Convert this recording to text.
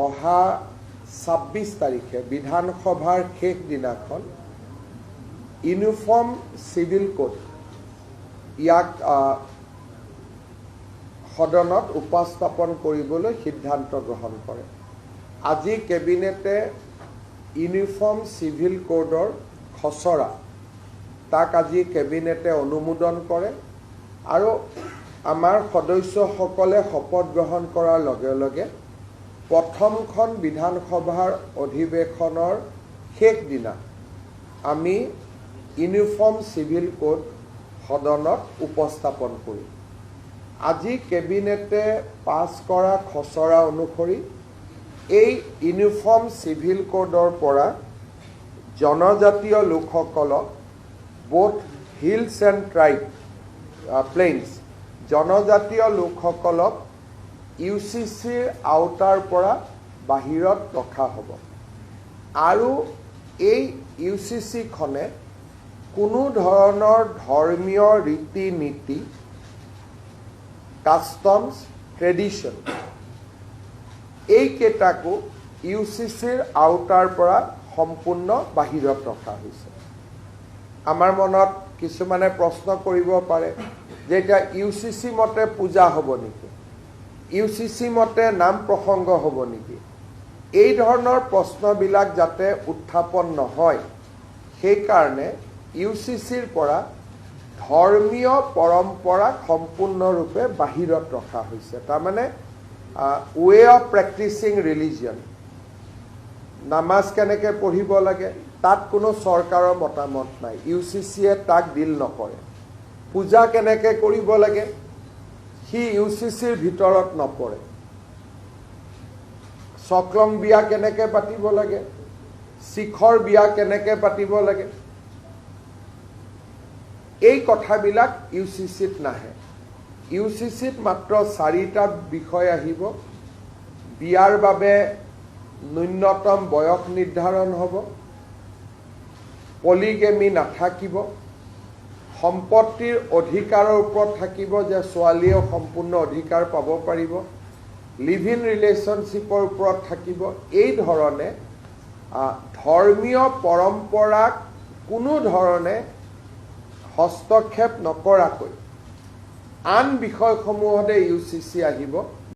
অহা 26 তাৰিখে বিধানসভাৰ শেষ দিনাখন ইউনিফৰ্ম সিভিল কোড ইয়াক সদনত উপস্থাপন কৰিবলৈ সিদ্ধান্ত গ্ৰহণ কৰে। আজি কেবিনেটে ইউনিফৰ্ম সিভিল কোডৰ খচৰা তাক আজি কেবিনেটে অনুমোদন কৰে আৰু আমাৰ সদস্যসকলে শপত গ্ৰহণ কৰাৰ লগে লগে প্ৰথমখন বিধানসভাৰ অধিৱেশনৰ শেষ দিনা আমি ইউনিফৰ্ম সিভিল কোড সদনত উপস্থাপন কৰিম। আজি কেবিনেটে পাছ কৰা খচৰা অনুসৰি এই ইউনিফৰ্ম সিভিল কোডৰ পৰা জনজাতীয় লোকসকলক both hills and tribe plains জনজাতীয় লোকসকলক ইউচিচিৰ আওতাৰ পৰা বাহিৰত ৰখা হ'ব আৰু এই ইউচিচিখনে কোনো ধৰণৰ ধৰ্মীয় ৰীতি নীতি কাষ্টমছ ট্ৰেডিশ্যন এইকেইটাকো ইউচিচিৰ আওতাৰ পৰা সম্পূৰ্ণ বাহিৰত ৰখা হৈছে। আমাৰ মনত কিছুমানে প্ৰশ্ন কৰিব পাৰে যে এতিয়া ইউচিচি মতে পূজা হ'ব নেকি, ইউচিচি মতে নাম প্ৰসংগ হ'ব নেকি, এই ধৰণৰ প্ৰশ্নবিলাক যাতে উত্থাপন নহয় সেইকাৰণে ইউচিচিৰ পৰা ধৰ্মীয় পৰম্পৰাক সম্পূৰ্ণৰূপে বাহিৰত ৰখা হৈছে। তাৰমানে ৱে অফ প্ৰেক্টিচিং ৰিলিজিয়ন, নামাজ কেনেকৈ পঢ়িব লাগে তাত কোনো চৰকাৰৰ মতামত নাই, ইউচিচিয়ে তাক ডিল নকৰে। পূজা কেনেকৈ কৰিব লাগে সি ইউচিচিৰ ভিতৰত নপৰে। চক্ৰং বিয়া কেনেকৈ পাতিব লাগে, শিখৰ বিয়া কেনেকৈ পাতিব লাগে, এই কথাবিলাক ইউচিচিত নাহে। ইউচিচিত মাত্ৰ 4টা বিষয় আহিব। বিয়াৰ বাবে ন্যূনতম বয়স নিৰ্ধাৰণ হ'ব, পলিগেমি নাথাকিব, সম্পত্তিৰ অধিকাৰৰ ওপৰত থাকিব যে ছোৱালীয়েও সম্পূৰ্ণ অধিকাৰ পাব পাৰিব, লিভ ইন ৰিলেশ্যনশ্বিপৰ ওপৰত থাকিব। এই ধৰণে ধৰ্মীয় পৰম্পৰাক কোনো ধৰণে হস্তক্ষেপ নকৰাকৈ আন বিষয়সমূহতে ইউচিচি আহিব